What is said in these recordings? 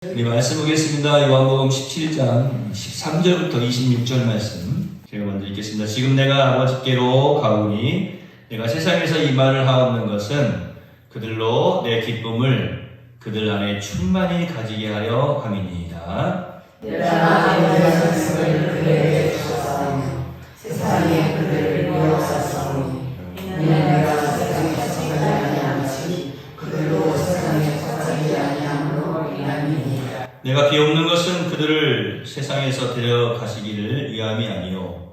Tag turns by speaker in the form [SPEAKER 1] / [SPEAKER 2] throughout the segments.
[SPEAKER 1] 우리 말씀 보겠습니다. 요한복음 17장 13절부터 26절 말씀 제가 먼저 읽겠습니다. 지금 내가 아버지께로 가오니 내가 세상에서 이 말을 하옵는 것은 그들로 내 기쁨을 그들 안에 충만히 가지게 하려 함이니이다.
[SPEAKER 2] 내가 내 말씀을 그들에게 주었사오니 세상에 그들을 미워하사오니 이는 내가 세상에서 가지 아니함같이 그들로 세상에 가지 아니함으로 인함이니이다.
[SPEAKER 1] 내가 비옵는 것은 그들을 세상에서 데려가시기를 위함이 아니요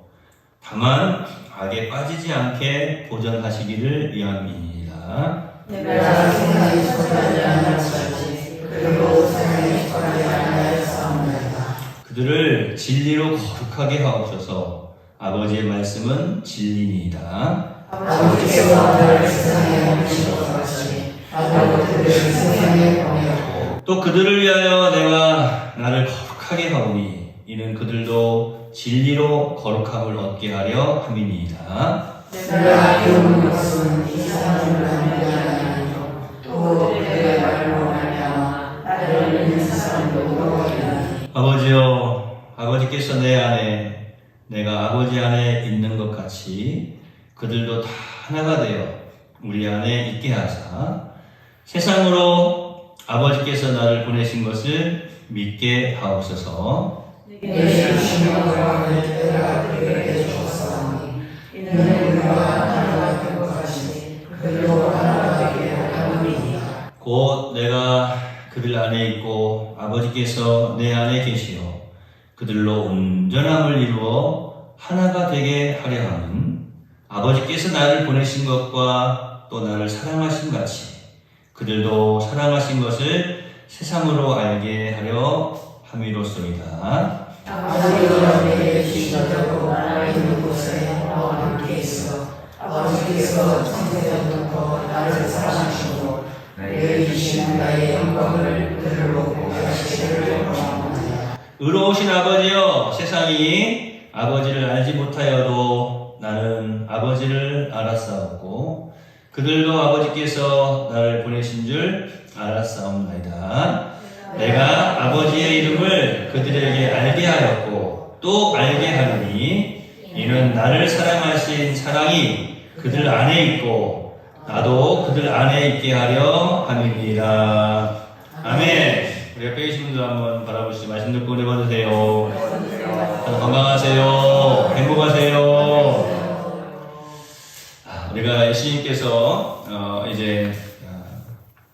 [SPEAKER 1] 다만 악에 빠지지 않게 보전하시기를 위함이니이다.
[SPEAKER 2] 내가 세상에 가지 아니함같이 그들로 세상에 가지 아니하였사옵나이다.
[SPEAKER 1] 그들을 진리로 거룩하게 하옵소서. 아버지의 말씀은 진리니이다.
[SPEAKER 2] 아버지께서 나를 세상에 보내신 것 같이 나도 그들을 세상에 보내었고
[SPEAKER 1] 또 그들을 위하여 내가 나를 거룩하게 하오니 이는 그들도 진리로 거룩함을 얻게 하려 함이니이다.
[SPEAKER 2] 내가 비우는 것은 이 세상을 아니하니요 또 내가 말로 말미암아 나를 믿는 사람도 거룩하리니.
[SPEAKER 1] 아버지여, 아버지께서 내 안에 내가 아버지 안에 있는 것 같이 그들도 다 하나가 되어 우리 안에 있게 하사 세상으로 아버지께서 나를 보내신 것을 믿게 하옵소서.
[SPEAKER 2] 내게 주신 영광을 내가 그들에게 주었사오니 이는 우리가 하나가 된 것 같이 그들로 하나가 되게 하옵나이다.
[SPEAKER 1] 곧 내가 그들 안에 있고 아버지께서 내 안에 계시어 그들로 온전함을 이루어 하나가 되게 하려 함은 아버지께서 나를 보내신 것과 또 나를 사랑하신 같이 그들도 사랑하신 것을 세상으로 알게 하려 함이로소이다.
[SPEAKER 2] 아버지가 내게 주신 대로 나가 있는 곳에 나와 함께 있어 아버지께서 창세전부터 나를 사랑하시고 내게 주신 나의 영광을 그들로 보게 하시기를 원합니다.
[SPEAKER 1] 의로우신 아버지여, 세상이 아버지를 알지 못하여도 나는 아버지를 알았사옵고 그들도 아버지께서 나를 보내신 줄 알았사옵나이다. 내가 아버지의 이름을 그들에게 알게 하였고 또 알게 하리니 이는 나를 사랑하신 사랑이 그들 안에 있고 나도 그들 안에 있게 하려 함이니라. 아멘. 우리 옆에 계신 분들 한번 바라보시고 말씀 듣고 내봐주세요. 건강하세요. 행복하세요. 우리가 예수님께서 이제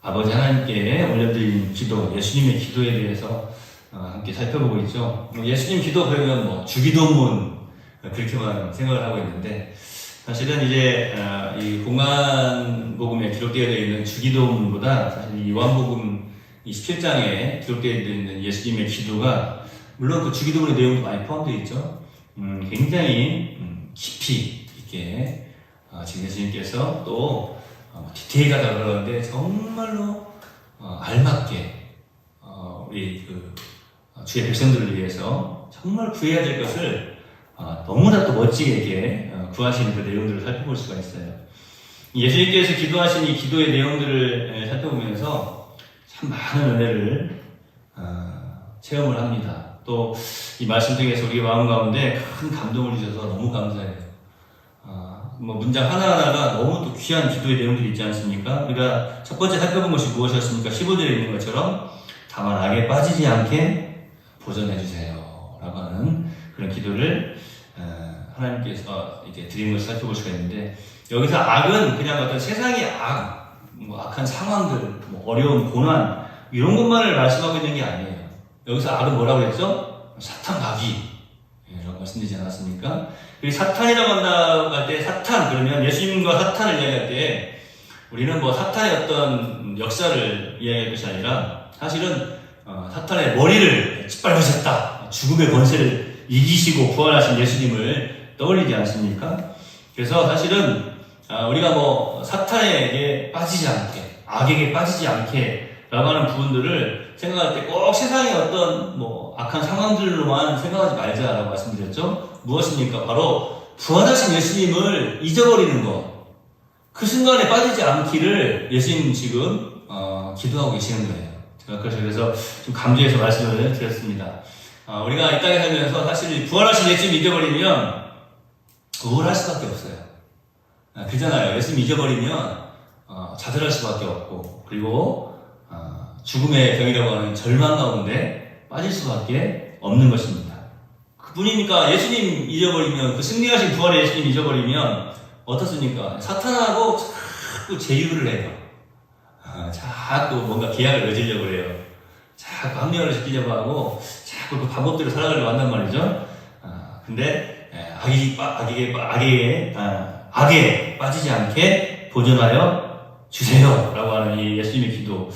[SPEAKER 1] 아버지 하나님께 올려드린 기도, 예수님의 기도에 대해서 함께 살펴보고 있죠. 예수님 기도 그러면 뭐 주기도문 그렇게만 생각을 하고 있는데 사실은 이제 이 공안복음에 기록되어 있는 주기도문보다 사실 이 요한복음 17장에 기록되어 있는 예수님의 기도가 물론 그 주기도문의 내용도 많이 포함되어 있죠. 굉장히 깊이 있게 지금 예수님께서 또 디테일하다 그러는데 정말로 알맞게 우리 그 주의 백성들을 위해서 정말 구해야 될 것을 너무나 또 멋지게 이렇게 구하시는 그 내용들을 살펴볼 수가 있어요. 예수님께서 기도하신 이 기도의 내용들을 살펴보면서 참 많은 은혜를 체험을 합니다. 또 이 말씀 통해서 우리 마음 가운데 큰 감동을 주셔서 너무 감사해요. 뭐 문장 하나하나가 너무 또 귀한 기도의 내용들이 있지 않습니까? 우리가 첫 번째 살펴본 것이 무엇이었습니까? 15절에 있는 것처럼 다만 악에 빠지지 않게 보전해주세요 라고 하는 그런 기도를 하나님께서 이제 드리는 것을 살펴볼 수가 있는데 여기서 악은 그냥 어떤 세상의 뭐 악한 상황들, 뭐 어려운 고난 이런 것만을 말씀하고 있는 게 아니에요. 여기서 악은 뭐라고 했죠? 사탄 마귀라고 말씀드리지 않았습니까? 사탄이라고 나갈 때 사탄 그러면 예수님과 사탄을 이야기할 때 우리는 뭐 사탄의 어떤 역사를 이야기할 것이 아니라 사실은 사탄의 머리를 짓밟으셨다. 죽음의 권세를 이기시고 부활하신 예수님을 떠올리지 않습니까? 그래서 사실은 우리가 뭐 사탄에게 빠지지 않게 악에게 빠지지 않게 라고 하는 부분들을 생각할 때 꼭 세상의 어떤 뭐 악한 상황들로만 생각하지 말자라고 말씀드렸죠. 무엇입니까? 바로 부활하신 예수님을 잊어버리는 것. 그 순간에 빠지지 않기를 예수님 지금 기도하고 계시는 거예요. 그래서 좀 강조해서 말씀을 드렸습니다. 우리가 이 땅에 살면서 사실 부활하신 예수님 잊어버리면 우울할 수밖에 없어요. 그잖아요. 예수님 잊어버리면 좌절할 수밖에 없고, 그리고 죽음의 병이라고 하는 절망 가운데 빠질 수밖에 없는 것입니다. 그뿐이니까 예수님 잊어버리면, 그 승리하신 부활의 예수님 잊어버리면 어떻습니까? 사탄하고 자꾸 제휴를 해요. 자꾸 뭔가 계약을 맺으려고 해요. 자꾸 합리화를 시키려고 하고 자꾸 그 방법대로 살아가려고 한단 말이죠. 근데 악에 빠지지 않게 보존하여 주세요 라고 하는 이 예수님의 기도,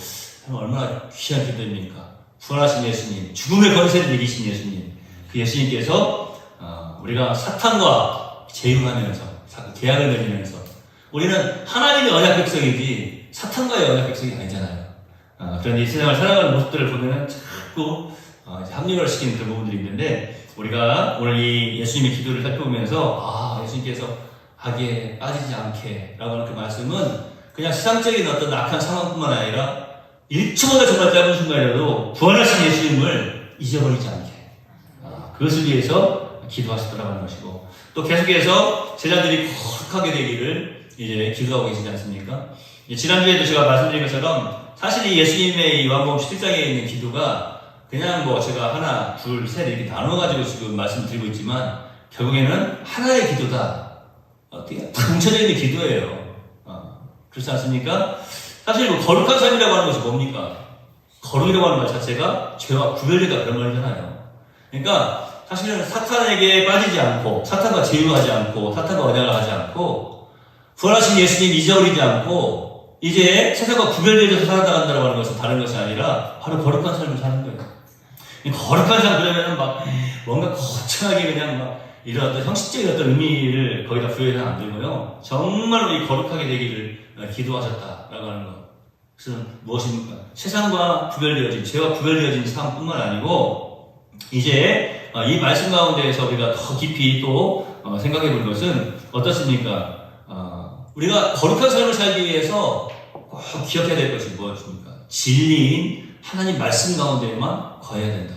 [SPEAKER 1] 얼마나 귀한 기도입니까? 부활하신 예수님, 죽음의 권세를 이기신 예수님, 그 예수님께서 우리가 사탄과 제휴하면서 계약을 맺으면서, 우리는 하나님의 언약 백성이지 사탄과의 언약 백성이 아니잖아요. 그런데 이 세상을 살아가는 모습들을 보면 자꾸 합리화를 시키는 그런 부분들이 있는데, 우리가 오늘 이 예수님의 기도를 살펴보면서 예수님께서 악에 빠지지 않게 라고 하는 그 말씀은 그냥 세상적인 어떤 악한 상황뿐만 아니라 1초마다 정말 짧은 순간이라도 부활하신 예수님을 잊어버리지 않게, 그것을 위해서 기도하시더라고 하는 것이고, 또 계속해서 제자들이 거룩하게 되기를 이제 기도하고 계시지 않습니까? 지난주에도 제가 말씀드린 것처럼 사실 이 예수님의 이 요한복음 17장에 있는 기도가 그냥 제가 하나, 둘, 셋 이렇게 나눠가지고 지금 말씀드리고 있지만 결국에는 하나의 기도다. 어떻게 다 뭉쳐져 있는 기도예요. 그렇지 않습니까? 사실 거룩한 삶이라고 하는 것이 뭡니까? 거룩이라고 하는 말 자체가 죄와 구별되다 그런 말이잖아요. 그러니까 사실은 사탄에게 빠지지 않고, 사탄과 제휴하지 않고, 사탄과 언약을 하지 않고, 부활하신 예수님 잊어버리지 않고 이제 세상과 구별되어서 살아나간다고 하는 것은 다른 것이 아니라 바로 거룩한 삶을 사는 거예요. 이 거룩한 삶, 그러면은 뭔가 거창하게 그냥 이런 어떤 형식적인 어떤 의미를 거기다 부여해서는 안 되고요. 정말로 이 거룩하게 되기를 기도하셨다라고 하는 것. 그것은 무엇입니까? 세상과 구별되어진, 죄와 구별되어진 삶뿐만 아니고 이제 이 말씀 가운데에서 우리가 더 깊이 또 생각해 볼 것은 어떻습니까? 우리가 거룩한 삶을 살기 위해서 꼭 기억해야 될 것이 무엇입니까? 진리인 하나님 말씀 가운데에만 거해야 된다.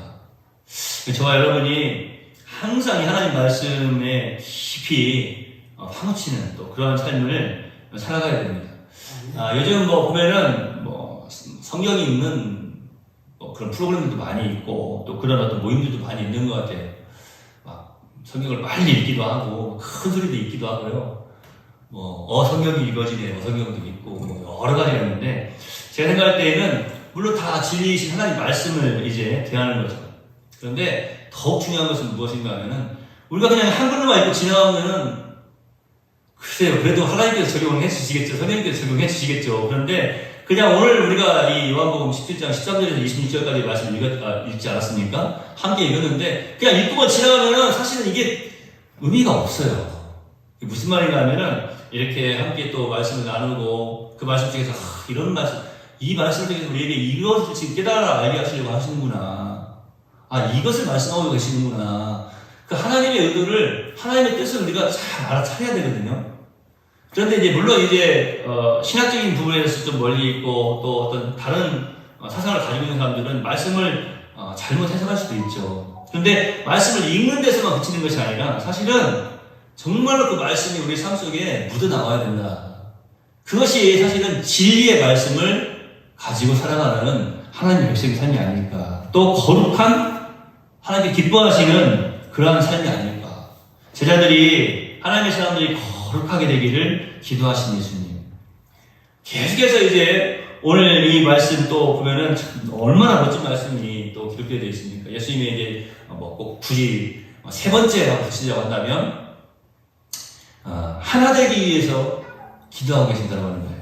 [SPEAKER 1] 저와 여러분이 항상 이 하나님 말씀에 깊이 파묻히는 또 그런 삶을 살아가야 됩니다. 요즘 보면은 성경이 있는 그런 프로그램들도 많이 있고 또 그런 어떤 모임들도 많이 있는 것 같아요. 성경을 빨리 읽기도 하고 큰 소리도 읽기도 하고요. 성경이 읽어지네, 성경도 있고, 여러 가지가 있는데, 제가 생각할 때에는, 물론 다 진리이신 하나님 말씀을 이제 대하는 거죠. 그런데, 더욱 중요한 것은 무엇인가 하면은, 우리가 그냥 한글로만 읽고 지나가면은, 글쎄요, 그래도 하나님께서 적용을 해주시겠죠. 성령님께서 적용해 주시겠죠. 그런데, 그냥 오늘 우리가 이 요한복음 17장 13절에서 26절까지 말씀을 읽지 않았습니까? 함께 읽었는데, 그냥 읽고만 지나가면은 사실은 이게 의미가 없어요. 무슨 말인가 하면은, 이렇게 함께 또 말씀을 나누고 그 말씀 중에서 이런 말씀, 이 말씀 중에서 우리에게 이것을 지금 깨달아 알게 하시려고 하시는구나, 이것을 말씀하고 계시는구나, 그 하나님의 의도를, 하나님의 뜻을 우리가 잘 알아차려야 되거든요. 그런데 이제 물론 이제 신학적인 부분에서 좀 멀리 있고 또 어떤 다른 사상을 가지고 있는 사람들은 말씀을 잘못 해석할 수도 있죠. 그런데 말씀을 읽는 데서만 그치는 것이 아니라 사실은 정말로 그 말씀이 우리 삶 속에 묻어나와야 된다. 그것이 사실은 진리의 말씀을 가지고 살아가는 하나님의 백성의 삶이 아닐까. 또 거룩한 하나님께 기뻐하시는 그러한 삶이 아닐까. 제자들이, 하나님의 사람들이 거룩하게 되기를 기도하신 예수님. 계속해서 이제 오늘 이 말씀 또 보면은 얼마나 멋진 말씀이 또 기록되어 있습니까? 예수님에게 꼭 굳이 세 번째라고 붙이자고 한다면 하나 되기 위해서 기도하고 계신다고 하는 거예요.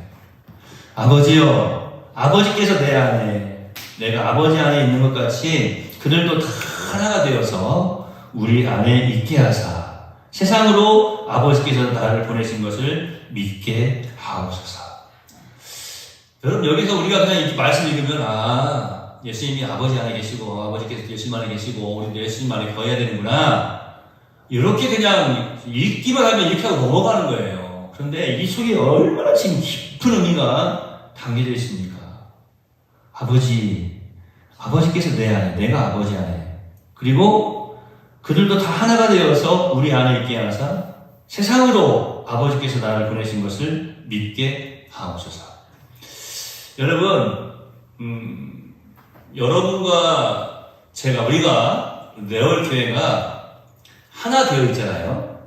[SPEAKER 1] 아버지여, 아버지께서 내 안에, 내가 아버지 안에 있는 것 같이 그들도 다 하나가 되어서 우리 안에 있게 하사 세상으로 아버지께서 나를 보내신 것을 믿게 하옵소서. 여러분, 여기서 우리가 그냥 이 말씀 읽으면 예수님이 아버지 안에 계시고 아버지께서 예수님 안에 계시고 우리도 예수님 안에 거해야 되는구나, 이렇게 그냥 읽기만 하면 이렇게 하고 넘어가는 거예요. 그런데 이 속에 얼마나 지금 깊은 의미가 담겨져 있습니까? 아버지, 아버지께서 내 안에, 내가 아버지 안에, 그리고 그들도 다 하나가 되어서 우리 안에 있게 하사 세상으로 아버지께서 나를 보내신 것을 믿게 하옵소서. 여러분, 여러분과 우리가 네월교회가 하나 되어 있잖아요.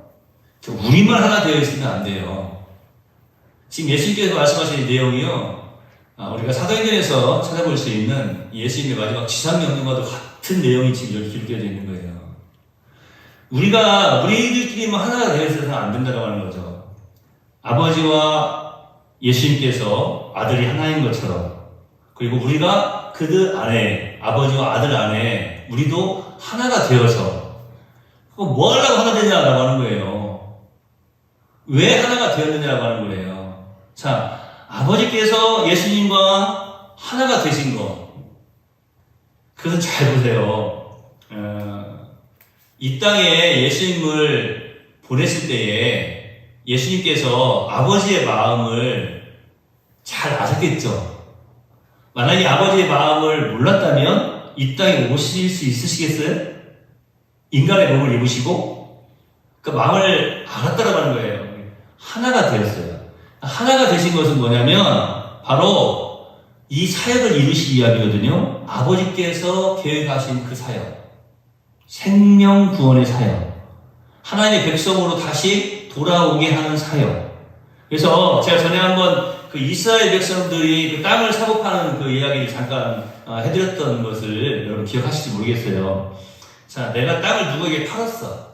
[SPEAKER 1] 우리만 하나 되어 있으면 안 돼요. 지금 예수님께서 말씀하신 내용이요, 우리가 사도행전에서 찾아볼 수 있는 예수님의 마지막 지상명령과도 같은 내용이 지금 여기 기록되어 있는 거예요. 우리들끼리만 하나가 되어 있어서는 안 된다고 하는 거죠. 아버지와 예수님께서 아들이 하나인 것처럼, 그리고 우리가 그들 안에, 아버지와 아들 안에 우리도 하나가 되어서, 뭐 하려고 하나 되냐라고 하는 거예요. 왜 하나가 되었느냐라고 하는 거예요. 자, 아버지께서 예수님과 하나가 되신 것, 그것은 잘 보세요. 이 땅에 예수님을 보냈을 때에 예수님께서 아버지의 마음을 잘 아셨겠죠. 만약에 아버지의 마음을 몰랐다면 이 땅에 오실 수 있으시겠어요? 인간의 몸을 입으시고 그 마음을 알았다라고 하는 거예요. 하나가 되었어요. 하나가 되신 것은 뭐냐면 바로 이 사역을 이루시기 위함이거든요. 아버지께서 계획하신 그 사역, 생명 구원의 사역, 하나님의 백성으로 다시 돌아오게 하는 사역. 그래서 제가 전에 한번 그 이스라엘 백성들이 그 땅을 사고 파는 그 이야기를 잠깐 해드렸던 것을 여러분 기억하실지 모르겠어요. 자, 내가 땅을 누구에게 팔았어.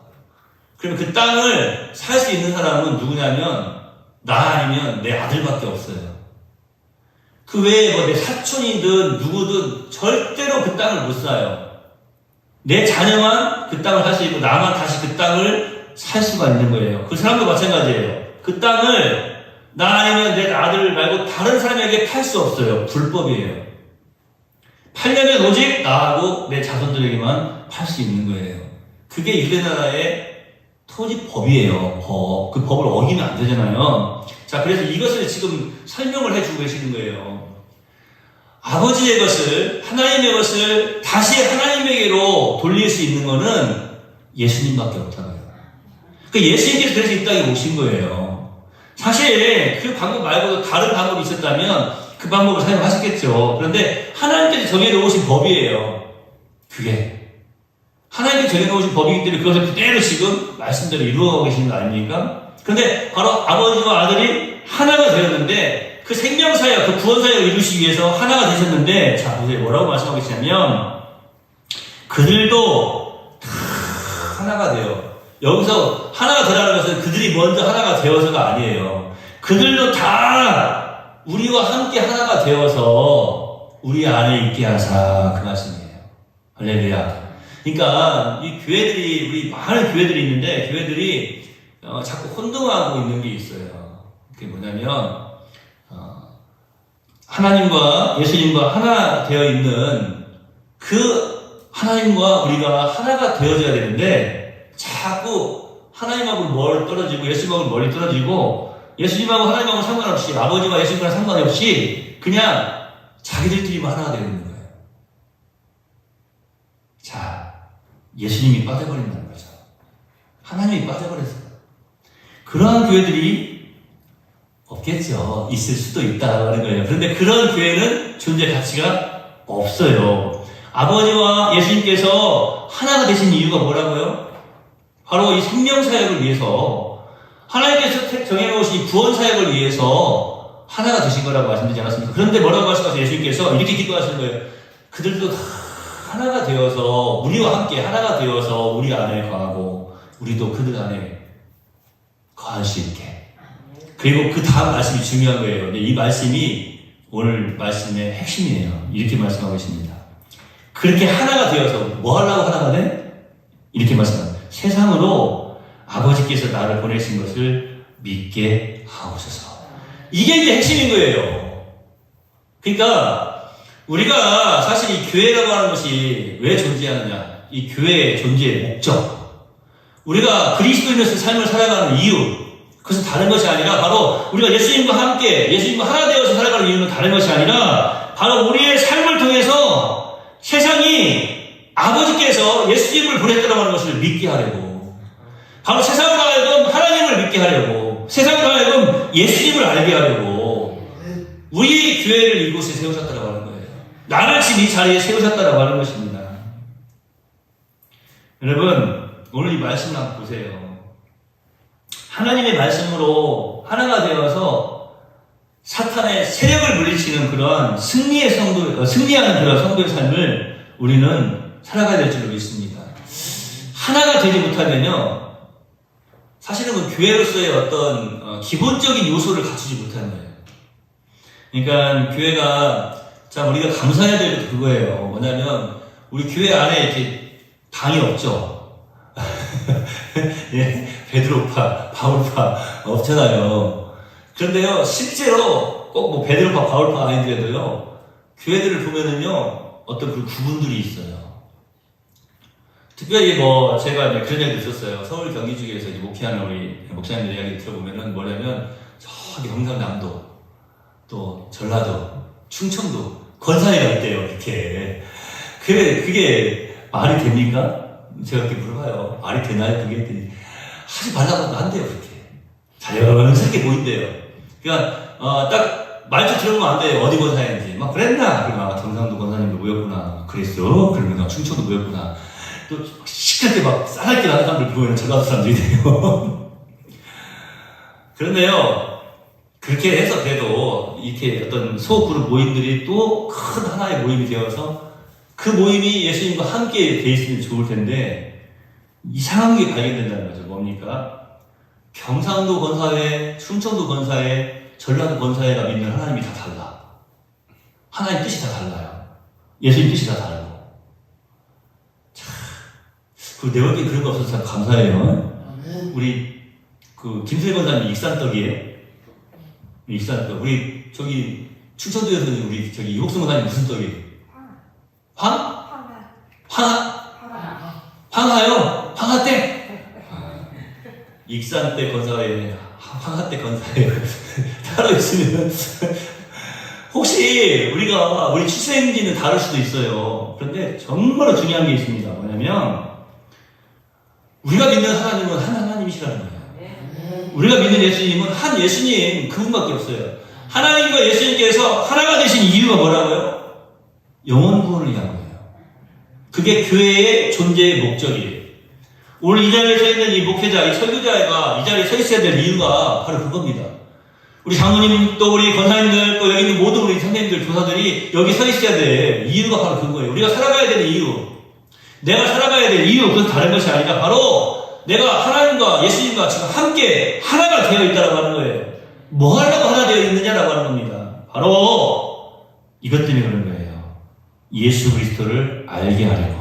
[SPEAKER 1] 그러면 그 땅을 살 수 있는 사람은 누구냐면 나 아니면 내 아들밖에 없어요. 그 외에 뭐 내 사촌이든 누구든 절대로 그 땅을 못 사요. 내 자녀만 그 땅을 살 수 있고 나만 다시 그 땅을 살 수가 있는 거예요. 그 사람도 마찬가지예요. 그 땅을 나 아니면 내 아들 말고 다른 사람에게 팔 수 없어요. 불법이에요. 팔려면 오직 나하고 내 자손들에게만 팔 수 있는 거예요. 그게 유대나라의 토지법이에요. 법. 그 법을 어기면 안 되잖아요. 자, 그래서 이것을 지금 설명을 해주고 계시는 거예요. 아버지의 것을, 하나님의 것을 다시 하나님에게로 돌릴 수 있는 것은 예수님밖에 없다고요. 그러니까 예수님께서 그래서 이 땅에 오신 거예요. 사실 그 방법 말고도 다른 방법이 있었다면 그 방법을 사용하셨겠죠. 그런데 하나님께서 정해놓으신 법이에요. 그게. 하나님께서 정해놓으신 법이기 때문에 그것을 그대로 지금 말씀대로 이루어가고 계시는 거 아닙니까? 그런데 바로 아버지와 아들이 하나가 되었는데 그 생명사역, 그 구원사역을 이루시기 위해서 하나가 되셨는데, 자, 보세요. 뭐라고 말씀하고 계시냐면 그들도 다 하나가 돼요. 여기서 하나가 되라는 것은 그들이 먼저 하나가 되어서가 아니에요. 그들도 다 우리와 함께 하나가 되어서 우리 안에 있게 하사, 그 말씀이에요. 할렐루야. 그러니까 이 교회들이, 우리 많은 교회들이 있는데 교회들이 자꾸 혼동하고 있는 게 있어요. 그게 뭐냐면 하나님과 예수님과 하나 되어 있는 그 하나님과 우리가 하나가 되어져야 되는데 자꾸 하나님하고 멀리 떨어지고 예수님하고 멀리 떨어지고 예수님하고 하나님하고 상관없이 아버지와 예수님과 상관없이 그냥 자기들끼리만 하나가 되어 있는 거예요. 자, 예수님이 빠져버린다는 거죠. 하나님이 빠져버렸어요. 그러한 교회들이 없겠죠. 있을 수도 있다는 거예요. 그런데 그런 교회는 존재 가치가 없어요. 아버지와 예수님께서 하나가 되신 이유가 뭐라고요? 바로 이 생명사역을 위해서, 하나님께서 정해놓으신 구원사역을 위해서 하나가 되신 거라고 말씀드리지 않았습니까? 그런데 뭐라고 말씀하세요? 예수님께서 이렇게 기도하시는 거예요. 그들도 다 하나가 되어서, 우리와 함께 하나가 되어서 우리 안에 거하고 우리도 그들 안에 거할 수 있게. 그리고 그 다음 말씀이 중요한 거예요. 근데 이 말씀이 오늘 말씀의 핵심이에요. 이렇게 말씀하고 있습니다. 그렇게 하나가 되어서 뭐 하려고 하나가 돼? 이렇게 말씀합니다. 세상으로 아버지께서 나를 보내신 것을 믿게 하옵소서. 이게 이제 핵심인 거예요. 그러니까 우리가 사실 이 교회라고 하는 것이 왜 존재하느냐, 이 교회의 존재의 목적, 우리가 그리스도인으로서 삶을 살아가는 이유, 그것은 다른 것이 아니라 바로 우리가 예수님과 함께 예수님과 하나 되어서 살아가는 이유는 다른 것이 아니라 바로 우리의 삶을 통해서 세상이 아버지께서 예수님을 보냈다고 하는 것을 믿게 하려고, 바로 세상으로 하여금 하나님을 믿게 하려고, 세상으로 하여금 예수님을 알게 하려고 우리 교회를 이곳에 세우셨다고 하는 거예요. 나를 지금 이 자리에 세우셨다고 하는 것입니다. 여러분, 오늘 이 말씀을 한번 보세요. 하나님의 말씀으로 하나가 되어서 사탄의 세력을 물리치는 그런 승리하는 그런 성도의 삶을 우리는 살아가야 될 줄로 믿습니다. 하나가 되지 못하면요, 사실은 그 교회로서의 어떤 기본적인 요소를 갖추지 못하는 거예요. 그러니까 교회가, 참 우리가 감사해야 될 것도 그거예요. 뭐냐면 우리 교회 안에 이렇게 방이 없죠. 예, 베드로파, 바울파 없잖아요. 그런데요, 실제로 꼭 뭐 베드로파, 바울파 아니더라도요, 교회들을 보면은요, 어떤 그 구분들이 있어요. 특별히 뭐 제가 이제 그런 얘기도 있었어요. 서울 경기지구에서 이제 목회하는 우리 목사님들 이야기 들어보면은 뭐냐면 저기 경상남도, 또 전라도, 충청도, 권산이가 있대요. 이렇게. 그게 말이 됩니까? 제가 이렇게 물어봐요. 말이 되나요? 그게 했더니 하지 말라고 하면 안 돼요. 그렇게 자연스럽게 보인대요. 그러니까 딱 말투 들어보면 안 돼요. 어디 권사인지 막 그랬나? 그러면 경상도 권사님도 모였구나. 그랬어? 그러면 충청도 모였구나. 또 시끄럽게 막 싸납게 하는 사람들 보면 전라도 사람들이 돼요. 그런데요, 그렇게 해서 그래도 이렇게 어떤 소그룹 모임들이 또 큰 하나의 모임이 되어서 그 모임이 예수님과 함께 돼 있으면 좋을 텐데 이상한 게 발견된다는 거죠. 뭡니까? 경상도 권사회, 충청도 권사회, 전라도 권사회가 믿는 하나님이 다 달라. 하나님 뜻이 다 달라요. 예수님 뜻이 다 다르고. 그 내 얼굴에 그런 거 없어서 참 감사해요. 우리 그 김수희 권사님 익산떡이에요. 익산떡. 우리 저기 충청도에서는 우리 저기 이옥승 권사님 무슨 떡이에요? 황하요? 황하댁? 익산댁 권사회, 황하댁 권사회 따로 있으면 혹시 우리 출생지는 다를 수도 있어요. 그런데 정말로 중요한 게 있습니다. 뭐냐면 우리가 믿는 하나님은 한 하나님이시라는 거예요. 우리가 믿는 예수님은 한 예수님, 그분밖에 없어요. 하나님과 예수님께서 하나가 되신 이유가 뭐라고요? 영혼 구원을 위한 거예요. 그게 교회의 존재의 목적이에요. 오늘 이 자리에 서 있는 이 목회자, 이 설교자가 이 자리에 서 있어야 될 이유가 바로 그겁니다. 우리 장모님, 또 우리 권사님들, 또 여기 있는 모든 우리 선생님들, 교사들이 여기 서 있어야 될 이유가 바로 그거예요. 우리가 살아가야 되는 이유. 내가 살아가야 될 이유, 그건 다른 것이 아니라 바로 내가 하나님과 예수님과 지금 함께 하나가 되어 있다고 하는 거예요. 뭐 하려고 하나 되어 있느냐라고 하는 겁니다. 바로 이것 때문에 그런 거예요. 예수 그리스도를 알게 하려고.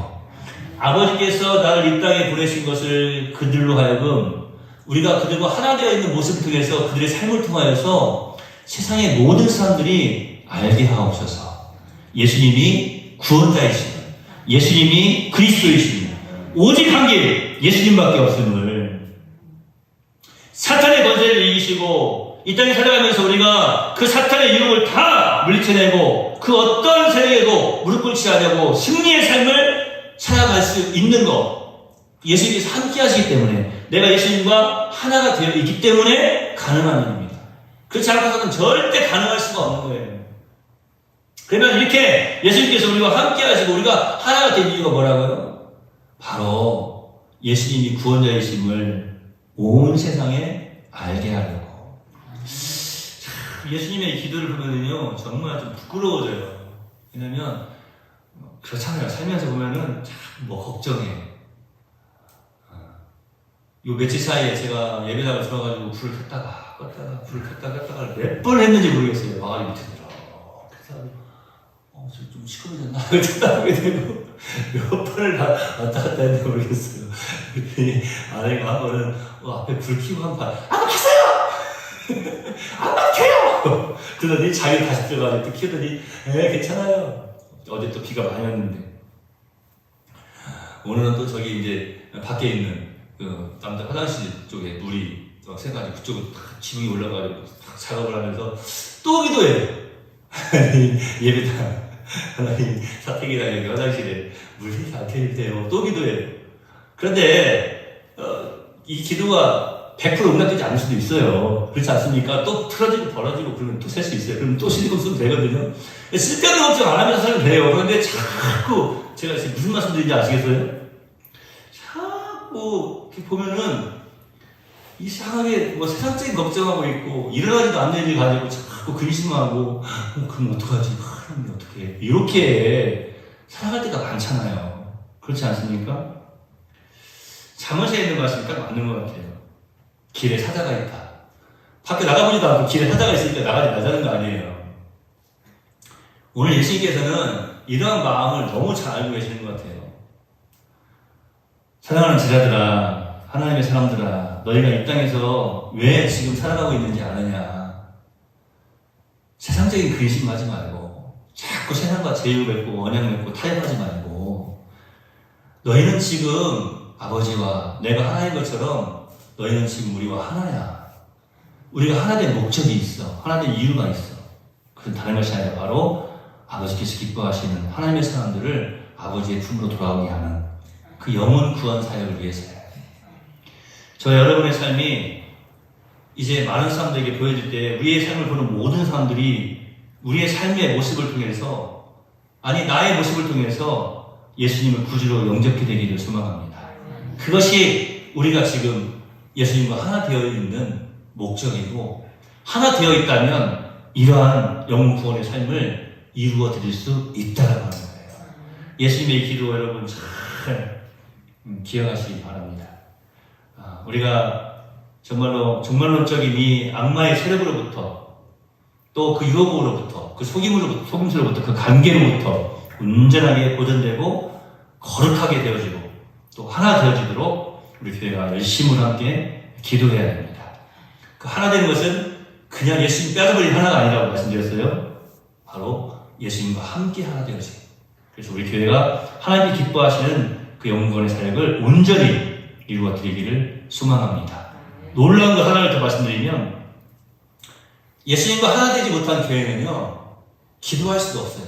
[SPEAKER 1] 아버지께서 나를 이 땅에 보내신 것을 그들로 하여금 우리가 그들과 하나 되어 있는 모습을 통해서 그들의 삶을 통하여서 세상의 모든 사람들이 알게 하옵소서. 예수님이 구원자이시다. 예수님이 그리스도이십니다. 오직 한 길, 예수님밖에 없음을. 사탄의 권세를 이기시고 이 땅에 살아가면서 우리가 그 사탄의 유혹을 다 물리쳐내고 그 어떤 세력에도 무릎 꿇지 않으려고 승리의 삶을 살아갈 수 있는 것, 예수님께서 함께 하시기 때문에, 내가 예수님과 하나가 되어 있기 때문에 가능한 일입니다. 그렇지 않고서는 절대 가능할 수가 없는 거예요. 그러면 이렇게 예수님께서 우리와 함께 하시고 우리가 하나가 된 이유가 뭐라고요? 바로 예수님이 구원자이심을 온 세상에 알게 하려고. 예수님의 기도를 보면요, 정말 좀 부끄러워져요. 왜냐면 그렇잖아요. 살면서 보면은 참 뭐 걱정해. 요 며칠 사이에 제가 예배당을 들어가지고 불을 켰다가 껐다가 불을 켰다가 몇 번 했는지 모르겠어요. 와가지고 밑에 들어. 그래서 좀 시끄러워졌나? 켰다 하게 되고 몇 번을 다 왔다 갔다 했는지 모르겠어요. 그랬더니 아내가 한 번은 앞에 불 켜고 한 번 안 켰어요! 안 켜요! 그러더니 자기 다시 들어가지고 또 켜더니 괜찮아요. 어제 또 비가 많이 왔는데 오늘은 또 저기 이제 밖에 있는 그 남자 화장실 쪽에 물이 막 새가지고 그쪽으로 탁 지붕이 올라가지고 탁 작업을 하면서 또 기도해요. 예배당 하나님 사택이나 여기 화장실에 물 이렇게 안 켜주세요. 또 기도해요. 그런데 이 기도가 100% 응답되지 않을 수도 있어요. 그렇지 않습니까? 또 틀어지고 벌어지고 그러면 또 셀 수 있어요. 그럼 또 실리콘 쓰면 되거든요. 쓸데없는 걱정 안 하면서 살면 돼요. 그런데 자꾸 제가 지금 무슨 말씀 드리는지 아시겠어요? 자꾸 이렇게 보면은 이상하게 뭐 세상적인 걱정하고 있고 일어나지도 않는 일 가지고 자꾸 근심하고 그럼 어떡하지? 그럼 어떡해? 이렇게 살아갈 때가 많잖아요. 그렇지 않습니까? 잠옷에 있는 말씀이 딱 맞는 것 같아요. 길에 사자가 있다. 밖에 나가보지도 않고 길에 사자가 있으니까 나가지 말자는 거 아니에요. 오늘 예수님께서는 이러한 마음을 너무 잘 알고 계시는 것 같아요. 사랑하는 제자들아, 하나님의 사람들아, 너희가 이 땅에서 왜 지금 살아가고 있는지 아느냐? 세상적인 근심 하지 말고 자꾸 세상과 제휴 맺고 언약 맺고 타협하지 말고 너희는 지금 아버지와 내가 하나인 것처럼 너희는 지금 우리와 하나야. 우리가 하나 된 목적이 있어. 하나 된 이유가 있어. 그건 다른 것이 아니라 바로 아버지께서 기뻐하시는 하나님의 사람들을 아버지의 품으로 돌아오게 하는 그 영혼 구원 사역을 위해서요. 저 여러분의 삶이 이제 많은 사람들에게 보여줄 때 우리의 삶을 보는 모든 사람들이 우리의 삶의 모습을 통해서 아니 나의 모습을 통해서 예수님을 구주로 영접하게 되기를 소망합니다. 그것이 우리가 지금 예수님과 하나 되어 있는 목적이고 하나 되어 있다면 이러한 영혼 구원의 삶을 이루어 드릴 수 있다라고 하는 거예요. 예수님의 기도 여러분 잘 기억하시기 바랍니다. 우리가 정말론적인 이 악마의 세력으로부터 또 그 유혹으로부터 그 속임수로부터 그 관계로부터 온전하게 보존되고 거룩하게 되어지고 또 하나 되어지도록 우리 교회가 열심으로 함께 기도해야 됩니다. 그 하나 되는 것은 그냥 예수님 빼앗아버린 하나가 아니라고 말씀드렸어요. 바로 예수님과 함께 하나 되어지고 그래서 우리 교회가 하나님이 기뻐하시는 그 영혼구원의 사역을 온전히 이루어 드리기를 소망합니다. 놀라운 것 하나를 더 말씀드리면 예수님과 하나 되지 못한 교회는요 기도할 수도 없어요.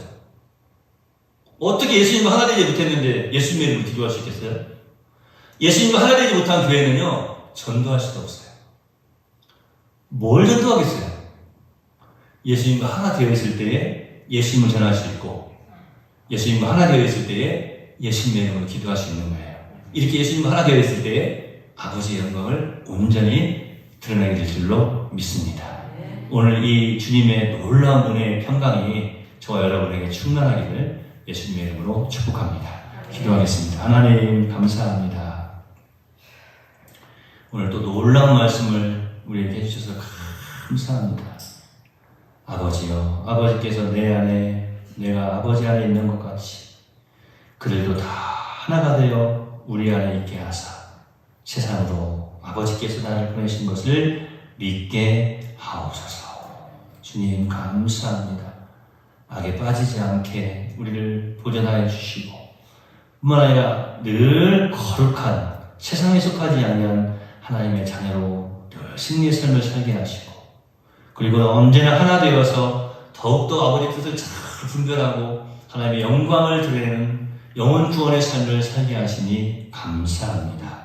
[SPEAKER 1] 어떻게 예수님과 하나 되지 못했는데 예수님의 이름으로 기도할 수 있겠어요? 예수님과 하나 되지 못한 교회는요 전도할 수도 없어요. 뭘 전도하겠어요? 예수님과 하나 되어 있을 때에 예수님을 전할 수 있고 예수님과 하나 되어 있을 때에 예수님의 이름으로 기도할 수 있는 거예요. 이렇게 예수님과 하나 되어 있을 때에 아버지의 영광을 온전히 드러내게 될 줄로 믿습니다. 오늘 이 주님의 놀라운 은혜의 평강이 저와 여러분에게 충만하기를 예수님의 이름으로 축복합니다. 기도하겠습니다. 하나님 감사합니다. 오늘 또 놀라운 말씀을 우리에게 해주셔서 감사합니다. 아버지요, 아버지께서 내 안에 내가 아버지 안에 있는 것 같이 그들도 다 하나가 되어 우리 안에 있게 하사 세상으로 아버지께서 나를 보내신 것을 믿게 하옵소서. 주님 감사합니다. 악에 빠지지 않게 우리를 보존하여 주시고 뿐만 아니라 늘 거룩한 세상에 속하지 않는 하나님의 자녀로 늘 승리의 삶을 살게 하시고 그리고 언제나 하나 되어서 더욱더 아버지 뜻을 잘 분별하고 하나님의 영광을 드리는 영혼 구원의 삶을 살게 하시니 감사합니다.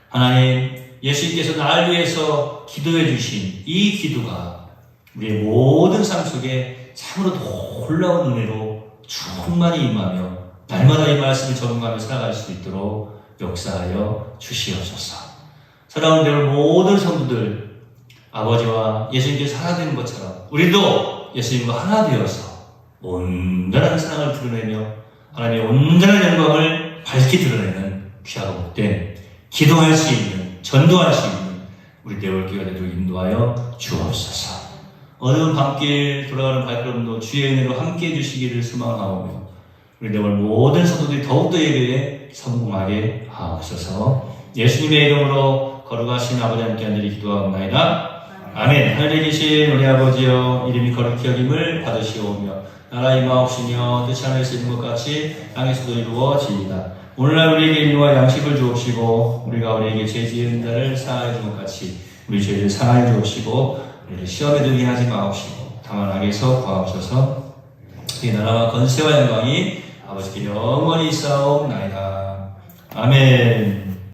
[SPEAKER 1] 하나님, 예수님께서 나를 위해서 기도해 주신 이 기도가 우리의 모든 삶 속에 참으로 놀라운 은혜로 충만히 임하며 날마다 이 말씀을 적응하며 살아갈 수 있도록 역사하여 주시옵소서. 사랑하는 여러분 모든 성도들 아버지와 예수님께서 하나 되는 것처럼 우리도 예수님과 하나 되어서 온전한 사랑을 드러내며 하나님의 온전한 영광을 밝히 드러내는 귀하고 복된 기도할 수 있는 전도할 수 있는 우리 대월교회가 되도록 인도하여 주옵소서. 어두운 밤길 돌아가는 발걸음도 주의 은혜로 함께해 주시기를 소망하오며 우리 대월 모든 성도들이 더욱더 예배에 성공하게 하옵소서. 예수님의 이름으로 거룩하신 아버지 함께 하늘이 기도하옵나이다. 아멘. 하늘에 계신 우리 아버지여 이름이 거룩히 여김을 받으시오며 나라 임하옵시며 뜻이 하늘에서 있는 것 같이 땅에서도 이루어지이다. 오늘날 우리에게 일용할 양식을 주옵시고 우리가 우리에게 죄 지은 자를 사하여 준 것 같이 우리 죄를 사하여 주옵시고 우리를 시험에 들게 하지 마옵시고 다만 악에서 구하옵소서. 이 나라와 건세와 영광이 아버지께 영원히 있사옵나이다. 아멘.